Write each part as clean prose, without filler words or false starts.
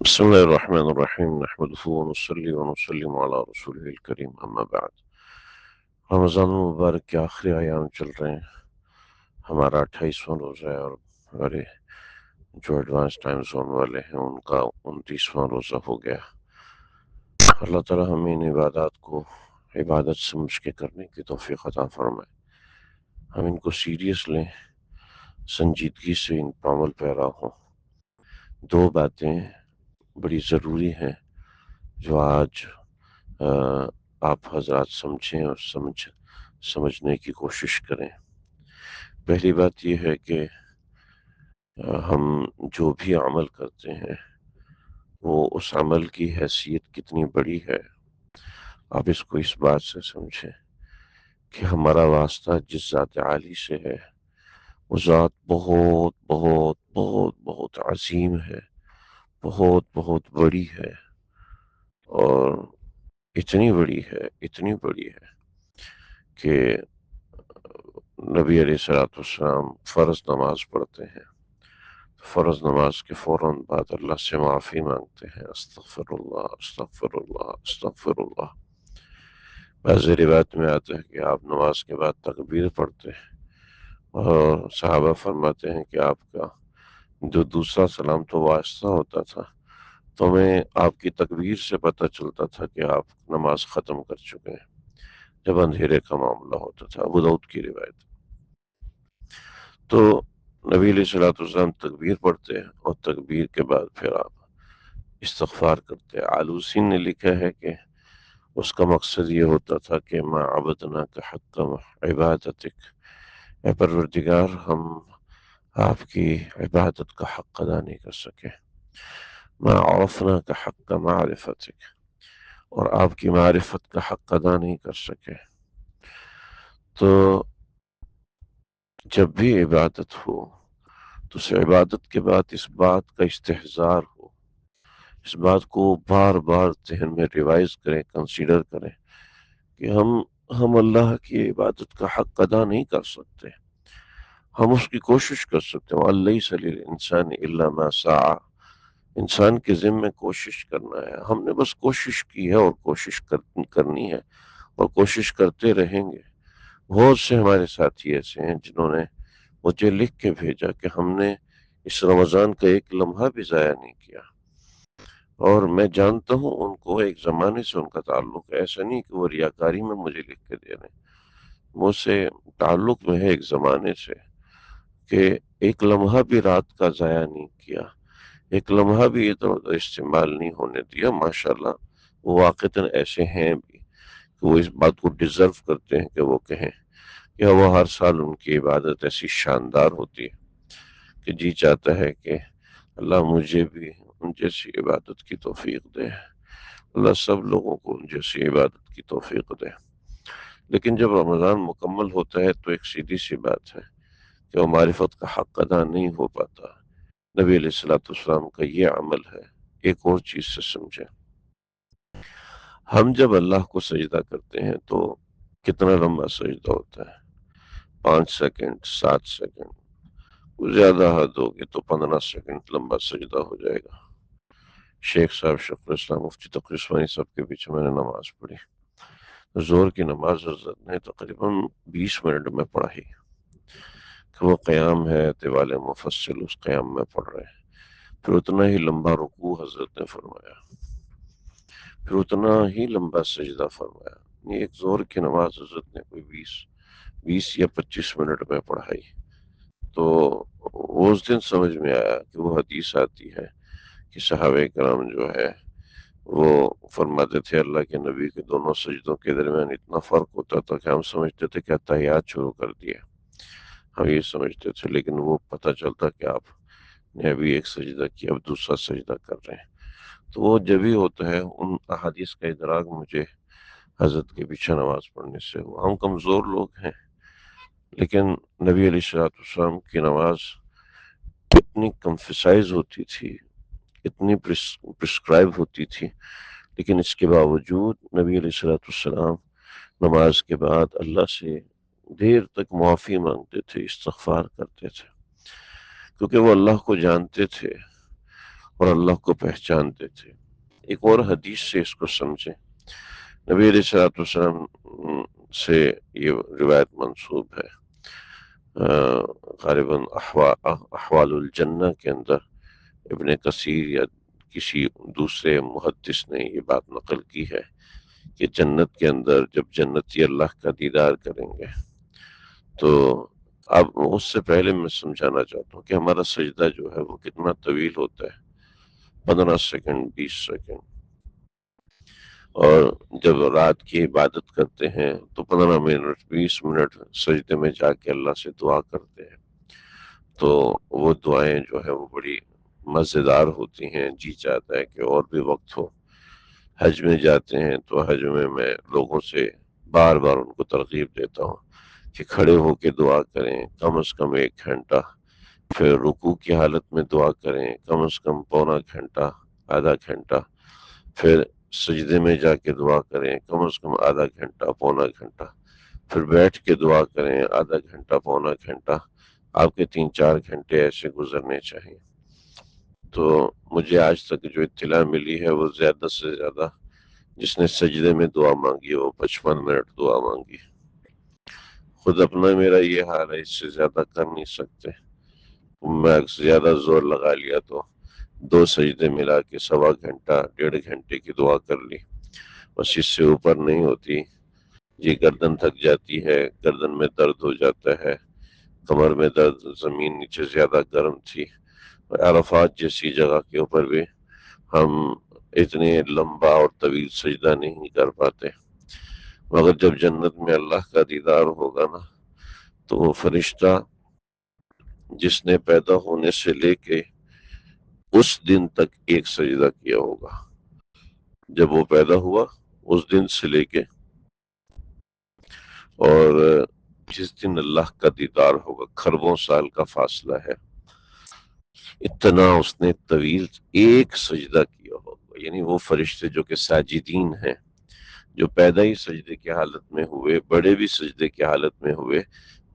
بسم الله الرحمن الرحيم نحمده ونصلي ونسلم على رسوله الكريم أما بعد رمضان المبارک کے آخری ایام چل رہے ہیں. ہمارا 28واں روزہ ہے اور ہمارے جو ایڈوانس ٹائم زون والے ہیں ان کا 29واں روزہ ہو گیا. اللہ تعالی ہمیں ان عبادات کو عبادت سمجھ کے کرنے کی توفیق عطا فرمائے. ہم ان کو سیریس لیں، سنجیدگی سے ان پر عمل پیرا ہوں. دو باتیں بڑی ضروری ہیں جو آج آپ حضرات سمجھیں اور سمجھنے کی کوشش کریں. پہلی بات یہ ہے کہ ہم جو بھی عمل کرتے ہیں وہ اس عمل کی حیثیت کتنی بڑی ہے. آپ اس کو اس بات سے سمجھیں کہ ہمارا واسطہ جس ذات عالی سے ہے وہ ذات بہت بہت بہت بہت عظیم ہے، بہت بہت بڑی ہے، اور اتنی بڑی ہے کہ نبی علیہ السلام فرض نماز پڑھتے ہیں، فرض نماز کے فوراً بعد اللہ سے معافی مانگتے ہیں، استغفر اللہ استغفر اللہ استغفر اللہ. بعض روایت میں آتا ہے کہ آپ نماز کے بعد تکبیر پڑھتے ہیں، اور صحابہ فرماتے ہیں کہ آپ کا جو دوسرا سلام تو واسطہ ہوتا تھا، تو ہمیں آپ کی تکبیر سے پتہ چلتا تھا کہ آپ نماز ختم کر چکے ہیں جب اندھیرے کا معاملہ ہوتا تھا. ابو داؤد کی روایت. تو نبی علیہ السلام تکبیر پڑھتے ہیں اور تکبیر کے بعد پھر آپ استغفار کرتے ہیں. آلوسی نے لکھا ہے کہ اس کا مقصد یہ ہوتا تھا کہ ما عبدنا کا حق عبادتک، اے پروردگار ہم آپ کی عبادت کا حق ادا نہیں کر سکے. ما عرفنا کا حق معرفتک، اور آپ کی معرفت کا حق ادا نہیں کر سکے. تو جب بھی عبادت ہو تو اس عبادت کے بعد اس بات کا استحضار ہو، اس بات کو بار بار ذہن میں ریوائز کریں، کنسیڈر کریں کہ ہم اللہ کی عبادت کا حق ادا نہیں کر سکتے. ہم اس کی کوشش کر سکتے ہیں. وَلَيْسَ لِلْإِنسَانِ إِلَّا مَا سَعَى، انسان کے ذمہ کوشش کرنا ہے. ہم نے بس کوشش کی ہے اور کوشش کرنی ہے اور کوشش کرتے رہیں گے. بہت سے ہمارے ساتھی ایسے ہیں جنہوں نے مجھے لکھ کے بھیجا کہ ہم نے اس رمضان کا ایک لمحہ بھی ضائع نہیں کیا، اور میں جانتا ہوں ان کو ایک زمانے سے ان کا تعلق ہے. ایسا نہیں کہ وہ ریاکاری میں مجھے لکھ کے دے رہے ہیں، مجھ سے تعلق میں ہے ایک زمانے سے کہ ایک لمحہ بھی رات کا ضائع نہیں کیا، ایک لمحہ بھی ادھر ادھر استعمال نہیں ہونے دیا. ماشاءاللہ وہ واقعتاً ایسے ہیں بھی کہ وہ اس بات کو ڈیزرو کرتے ہیں کہ وہ کہیں کہ وہ ہر سال ان کی عبادت ایسی شاندار ہوتی ہے کہ جی چاہتا ہے کہ اللہ مجھے بھی ان جیسی عبادت کی توفیق دے، اللہ سب لوگوں کو ان جیسی عبادت کی توفیق دے. لیکن جب رمضان مکمل ہوتا ہے تو ایک سیدھی سی بات ہے کہ وہ معرفت کا حق ادا نہیں ہو پاتا. نبی علیہ السلام کا یہ عمل ہے. ایک اور چیز سے سمجھیں، ہم جب اللہ کو سجدہ کرتے ہیں تو کتنا لمبا سجدہ ہوتا ہے؟ 5 سیکنڈ، 7 سیکنڈ، زیادہ حد ہوگی تو 15 سیکنڈ لمبا سجدہ ہو جائے گا. شیخ صاحب شفیع الاسلام مفتی تقی عثمانی صاحب کے پیچھے میں نے نماز پڑھی. زور کی نماز حضرت نے تقریباً 20 منٹ میں پڑھائی کہ وہ قیام ہے طوال مفصل، اس قیام میں پڑھ رہے ہیں. پھر اتنا ہی لمبا رکوع حضرت نے فرمایا، پھر اتنا ہی لمبا سجدہ فرمایا. یہ ایک زور کی نماز حضرت نے کوئی 20 یا 25 منٹ میں پڑھائی. تو اس دن سمجھ میں آیا کہ وہ حدیث آتی ہے کہ صحابہ کرام جو ہے وہ فرماتے تھے اللہ کے نبی کے دونوں سجدوں کے درمیان اتنا فرق ہوتا تھا کہ ہم سمجھتے تھے کہ تحیات شروع کر دیا، ہم یہ سمجھتے تھے، لیکن وہ پتہ چلتا کہ آپ نے ابھی ایک سجدہ کیا، اب دوسرا سجدہ کر رہے ہیں. تو وہ جب ہی ہوتا ہے ان احادیث کا ادراک مجھے حضرت کے پیچھے نماز پڑھنے سے ہوا. ہم کمزور لوگ ہیں، لیکن نبی علیہ السلام کی نماز اتنی کمفسائز ہوتی تھی، اتنی پرسکرائب ہوتی تھی، لیکن اس کے باوجود نبی علیہ السلام نماز کے بعد اللہ سے دیر تک معافی مانگتے تھے، استغفار کرتے تھے، کیونکہ وہ اللہ کو جانتے تھے اور اللہ کو پہچانتے تھے۔ ایک اور حدیث سے اس کو سمجھیں، نبی علیہ الصلوۃ والسلام سے یہ روایت منسوب ہے، غالباً احوال الجنہ کے اندر ابن کثیر یا کسی دوسرے محدث نے یہ بات نقل کی ہے کہ جنت کے اندر جب جنتی اللہ کا دیدار کریں گے تو اب اس سے پہلے میں سمجھانا چاہتا ہوں کہ ہمارا سجدہ جو ہے وہ کتنا طویل ہوتا ہے، 15 سیکنڈ، 20 سیکنڈ، اور جب رات کی عبادت کرتے ہیں تو 15 منٹ، 20 منٹ سجدے میں جا کے اللہ سے دعا کرتے ہیں، تو وہ دعائیں جو ہے وہ بڑی مزیدار ہوتی ہیں، جی چاہتا ہے کہ اور بھی وقت ہو۔ حج میں جاتے ہیں تو حج میں لوگوں سے بار بار ان کو ترغیب دیتا ہوں کہ کھڑے ہو کے دعا کریں کم از کم 1 گھنٹہ، پھر رکوع کی حالت میں دعا کریں کم از کم پونا گھنٹہ، آدھا گھنٹہ، پھر سجدے میں جا کے دعا کریں کم از کم آدھا گھنٹہ، پونا گھنٹہ، پھر بیٹھ کے دعا کریں آدھا گھنٹہ، پونا گھنٹہ۔ آپ کے 3-4 گھنٹے ایسے گزرنے چاہیے۔ تو مجھے آج تک جو اطلاع ملی ہے وہ زیادہ سے زیادہ جس نے سجدے میں دعا مانگی وہ 55 منٹ دعا مانگی۔ خود اپنا میرا یہ حال ہے، اس سے زیادہ کر نہیں سکتے۔ میں زیادہ زور لگا لیا تو 2 سجدے ملا کے 1.25 گھنٹہ، 1.5 گھنٹے کی دعا کر لی، بس اس سے اوپر نہیں ہوتی۔ یہ گردن تھک جاتی ہے، گردن میں درد ہو جاتا ہے، کمر میں درد، زمین نیچے زیادہ گرم تھی۔ عرفات جیسی جگہ کے اوپر بھی ہم اتنے لمبا اور طویل سجدہ نہیں کر پاتے، مگر جب جنت میں اللہ کا دیدار ہوگا نا تو وہ فرشتہ جس نے پیدا ہونے سے لے کے اس دن تک ایک سجدہ کیا ہوگا، جب وہ پیدا ہوا اس دن سے لے کے اور جس دن اللہ کا دیدار ہوگا، کھربوں سال کا فاصلہ ہے، اتنا اس نے طویل ایک سجدہ کیا ہوگا۔ یعنی وہ فرشتے جو کہ ساجدین ہیں، جو پیدا ہی سجدے کی حالت میں ہوئے، بڑے بھی سجدے کی حالت میں ہوئے،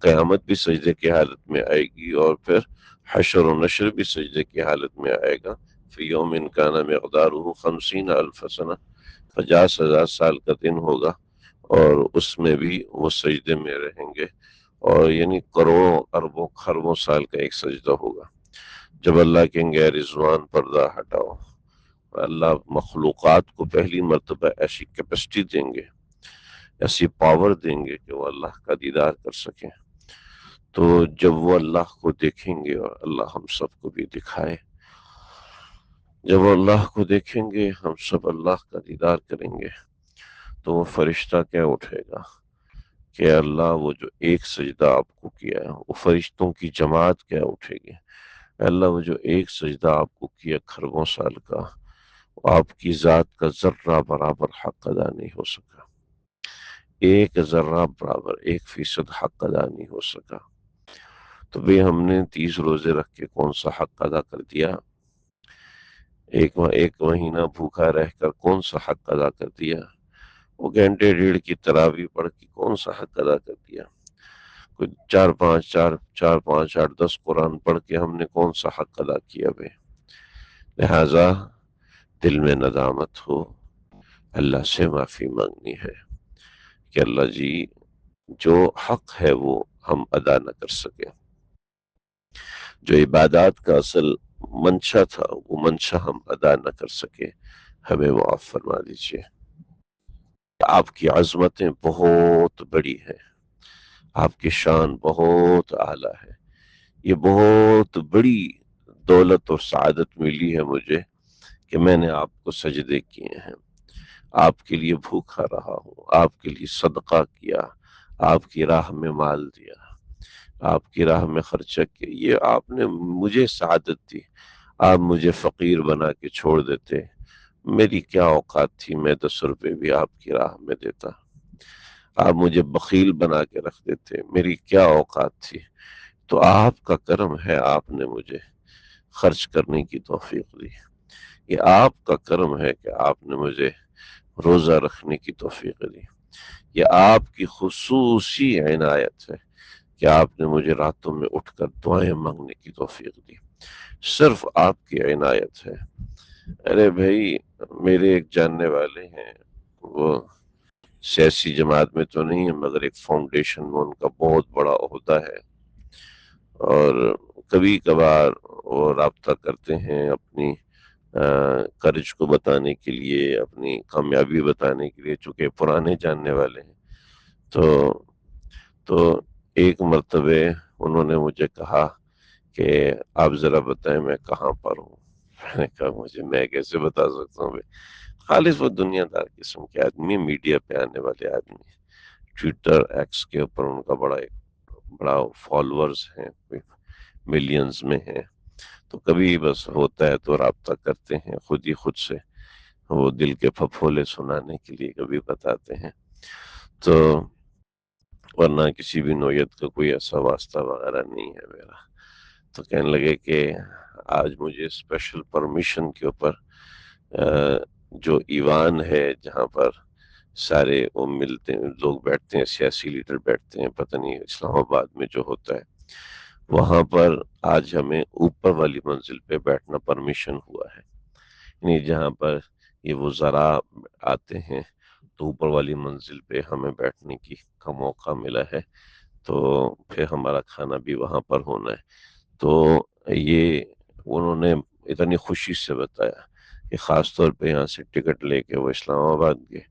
قیامت بھی سجدے کی حالت میں آئے گی، اور پھر حشر و نشر بھی سجدے کی حالت میں آئے گا۔ فی یوم کان مقدارہ 50,000 سنہ، 50,000 سال کا دن ہوگا، اور اس میں بھی وہ سجدے میں رہیں گے، اور یعنی کروڑوں اربوں خربوں سال کا ایک سجدہ ہوگا۔ جب اللہ کہیں گے رضوان پردہ ہٹاؤ، اللہ مخلوقات کو پہلی مرتبہ ایسی کیپیسٹی دیں گے، ایسی پاور دیں گے کہ وہ اللہ کا دیدار کر سکیں۔ تو جب وہ اللہ کو دیکھیں گے، اور اللہ ہم سب کو بھی دکھائے، جب وہ اللہ کو دیکھیں گے، ہم سب اللہ کا دیدار کریں گے، تو وہ فرشتہ کیا اٹھے گا کہ اللہ وہ جو ایک سجدہ آپ کو کیا ہے، وہ فرشتوں کی جماعت کیا اٹھے گی، اللہ وہ جو ایک سجدہ آپ کو کیا خربوں سال کا، آپ کی ذات کا ذرہ برابر حق ادا نہیں ہو سکا، ایک ذرہ برابر 1% حق ادا نہیں ہو سکا۔ تو بھی ہم نے 30 روزے رکھ کے کون سا حق ادا کر دیا؟ ایک مہینہ بھوکا رہ کر کون سا حق ادا کر دیا؟ وہ گھنٹے ڈیڑھ کی تراویح پڑھ کے کون سا حق ادا کر دیا؟ کوئی 4 5 8 10 قرآن پڑھ کے ہم نے کون سا حق ادا کیا بے؟ لہٰذا دل میں ندامت ہو، اللہ سے معافی مانگنی ہے کہ اللہ جی جو حق ہے وہ ہم ادا نہ کر سکے، جو عبادات کا اصل منشا تھا وہ منشا ہم ادا نہ کر سکے، ہمیں معاف فرما دیجیے۔ آپ کی عظمتیں بہت بڑی ہیں، آپ کی شان بہت اعلیٰ ہے، یہ بہت بڑی دولت اور سعادت ملی ہے مجھے کہ میں نے آپ کو سجدے کیے ہیں، آپ کے لیے بھوکا رہا ہوں، آپ کے لیے صدقہ کیا، آپ کی راہ میں مال دیا، آپ کی راہ میں خرچہ کیا، یہ آپ نے مجھے سعادت دی۔ آپ مجھے فقیر بنا کے چھوڑ دیتے، میری کیا اوقات تھی میں 10 روپے بھی آپ کی راہ میں دیتا؟ آپ مجھے بخیل بنا کے رکھ دیتے، میری کیا اوقات تھی؟ تو آپ کا کرم ہے، آپ نے مجھے خرچ کرنے کی توفیق دی، یہ آپ کا کرم ہے کہ آپ نے مجھے روزہ رکھنے کی توفیق دی، یہ آپ کی خصوصی عنایت ہے کہ آپ نے مجھے راتوں میں اٹھ کر دعائیں مانگنے کی توفیق دی، صرف آپ کی عنایت ہے۔ ارے بھائی، میرے ایک جاننے والے ہیں، وہ سیاسی جماعت میں تو نہیں ہے مگر ایک فاؤنڈیشن میں ان کا بہت بڑا عہدہ ہے، اور کبھی کبھار وہ رابطہ کرتے ہیں اپنی کرج کو بتانے کے لیے، اپنی کامیابی بتانے کے لیے، چونکہ پرانے جاننے والے ہیں۔ تو تو ایک مرتبہ انہوں نے مجھے کہا کہ آپ ذرا بتائیں میں کہاں پر ہوں۔ میں نے کہا میں کیسے بتا سکتا ہوں بھائی، خالص وہ دنیا دار قسم کے آدمی، میڈیا پہ آنے والے آدمی، ٹویٹر ایکس کے اوپر ان کا بڑا فالوورز ہیں، ملینز میں ہیں، تو کبھی بس ہوتا ہے تو رابطہ کرتے ہیں خود سے، وہ دل کے پھپھولے سنانے کے لیے کبھی بتاتے ہیں، تو ورنہ کسی بھی نوعیت کا کوئی ایسا واسطہ وغیرہ نہیں ہے میرا۔ تو کہنے لگے کہ آج مجھے اسپیشل پرمیشن کے اوپر جو ایوان ہے جہاں پر سارے وہ ملتے ہیں، لوگ بیٹھتے ہیں، سیاسی لیڈر بیٹھتے ہیں، پتہ نہیں اسلام آباد میں جو ہوتا ہے، وہاں پر آج ہمیں اوپر والی منزل پہ بیٹھنا پرمیشن ہوا ہے، یعنی جہاں پر یہ وزراء آتے ہیں تو اوپر والی منزل پہ ہمیں بیٹھنے کا موقع ملا ہے، تو پھر ہمارا کھانا بھی وہاں پر ہونا ہے۔ تو یہ انہوں نے اتنی خوشی سے بتایا کہ خاص طور پہ یہاں سے ٹکٹ لے کے وہ اسلام آباد گئے،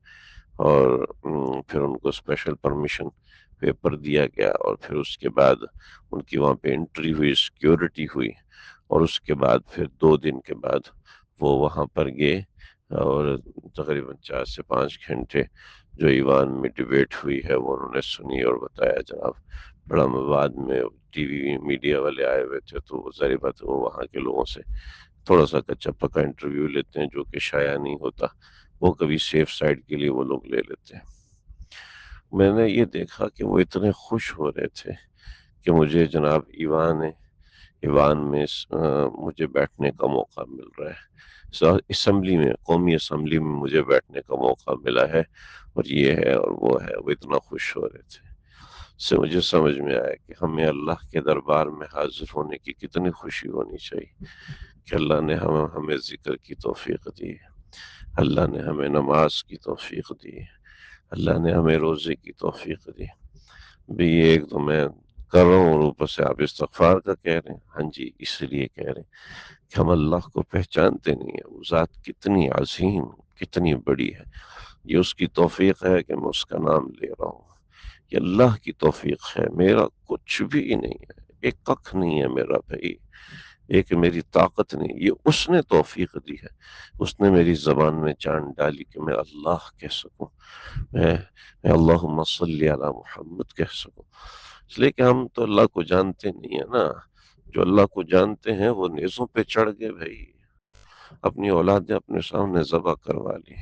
اور پھر ان کو اسپیشل پرمیشن پیپر دیا گیا، اور پھر اس کے بعد ان کی وہاں پہ انٹری ہوئی، سیکیورٹی ہوئی، اور اس کے بعد پھر 2 دن کے بعد وہ وہاں پر گئے، اور تقریباً 4 سے 5 گھنٹے جو ایوان میں ڈیبیٹ ہوئی ہے وہ انہوں نے سنی اور بتایا جناب۔ بڑا مواد میں ٹی وی میڈیا والے آئے ہوئے تھے، تو وہ ظاہر بات وہ وہاں کے لوگوں سے تھوڑا سا کچا پکا انٹرویو لیتے ہیں جو کہ شائع نہیں ہوتا، وہ کبھی سیف سائڈ کے لیے وہ لوگ لے لیتے ہیں۔ میں نے یہ دیکھا کہ وہ اتنے خوش ہو رہے تھے کہ مجھے جناب ایوان میں مجھے بیٹھنے کا موقع مل رہا ہے، اسمبلی میں، قومی اسمبلی میں مجھے بیٹھنے کا موقع ملا ہے، اور یہ ہے اور وہ ہے، وہ اتنا خوش ہو رہے تھے۔ سے مجھے سمجھ میں آیا کہ ہمیں اللہ کے دربار میں حاضر ہونے کی کتنی خوشی ہونی چاہیے کہ اللہ نے ہمیں ذکر کی توفیق دی، اللہ نے ہمیں نماز کی توفیق دی، اللہ نے ہمیں روزے کی توفیق دی۔ بھی یہ ایک تو میں کر رہا ہوں اور اوپر سے آپ استغفار کا کہہ رہے ہیں، ہاں جی، اس لیے کہہ رہے ہیں کہ ہم اللہ کو پہچانتے نہیں ہیں، وہ ذات کتنی عظیم، کتنی بڑی ہے، یہ اس کی توفیق ہے کہ میں اس کا نام لے رہا ہوں، یہ اللہ کی توفیق ہے، میرا کچھ بھی نہیں ہے، ایک ککھ نہیں ہے میرا بھائی، ایک میری طاقت نہیں، یہ اس نے توفیق دی ہے، اس نے میری زبان میں جان ڈالی کہ میں اللہ کہہ سکوں، میں اللہم صلی علی محمد کہہ سکوں، اس لیے کہ ہم تو اللہ کو جانتے نہیں ہیں نا، جو اللہ کو جانتے ہیں وہ نیزوں پہ چڑھ گئے بھائی، اپنی اولادیں اپنے سامنے ذبح کروا لی،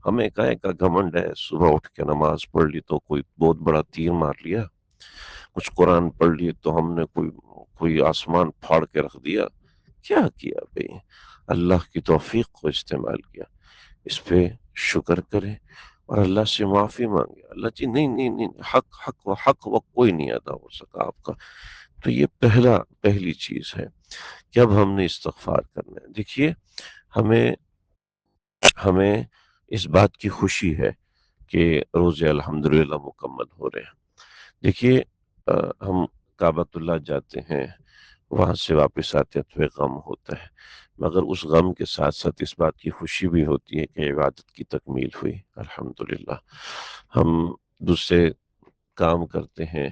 ہمیں کائے کا گھمنڈ ہے، صبح اٹھ کے نماز پڑھ لی تو کوئی بہت بڑا تیر مار لیا، کچھ قرآن پڑھ لی تو ہم نے کوئی آسمان پھاڑ کے رکھ دیا، کیا کیا بھائی؟ اللہ کی توفیق کو استعمال کیا، اس پہ شکر کرے اور اللہ سے معافی مانگے، اللہ جی نہیں، حق و کوئی نہیں ادا ہو سکا آپ کا۔ تو یہ پہلی چیز ہے کہ اب ہم نے استغفار کرنا ہے۔ دیکھیے، ہمیں اس بات کی خوشی ہے کہ روزے الحمدللہ مکمل ہو رہے ہیں۔ دیکھیے، ہم کعبۃ اللہ جاتے ہیں، وہاں سے واپس آتے ہیں تو ایک غم ہوتا ہے، مگر اس غم کے ساتھ ساتھ اس بات کی خوشی بھی ہوتی ہے کہ عبادت کی تکمیل ہوئی الحمدللہ۔ ہم دوسرے کام کرتے ہیں،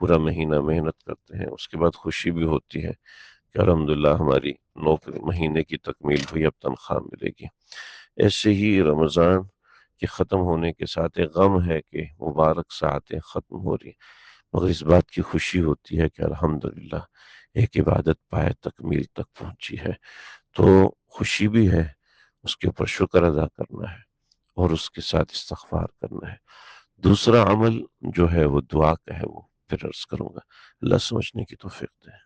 پورا مہینہ محنت کرتے ہیں، اس کے بعد خوشی بھی ہوتی ہے کہ الحمدللہ ہماری نوکری مہینے کی تکمیل ہوئی، اب تنخواہ ملے گی۔ ایسے ہی رمضان کے ختم ہونے کے ساتھ ایک غم ہے کہ مبارک ساعتیں ختم ہو رہی، مگر اس بات کی خوشی ہوتی ہے کہ الحمدللہ ایک عبادت پائے تکمیل تک پہنچی ہے، تو خوشی بھی ہے، اس کے اوپر شکر ادا کرنا ہے اور اس کے ساتھ استغفار کرنا ہے۔ دوسرا عمل جو ہے وہ دعا کا ہے، وہ پھر عرض کروں گا، اللہ سمجھنے کی توفیق دے۔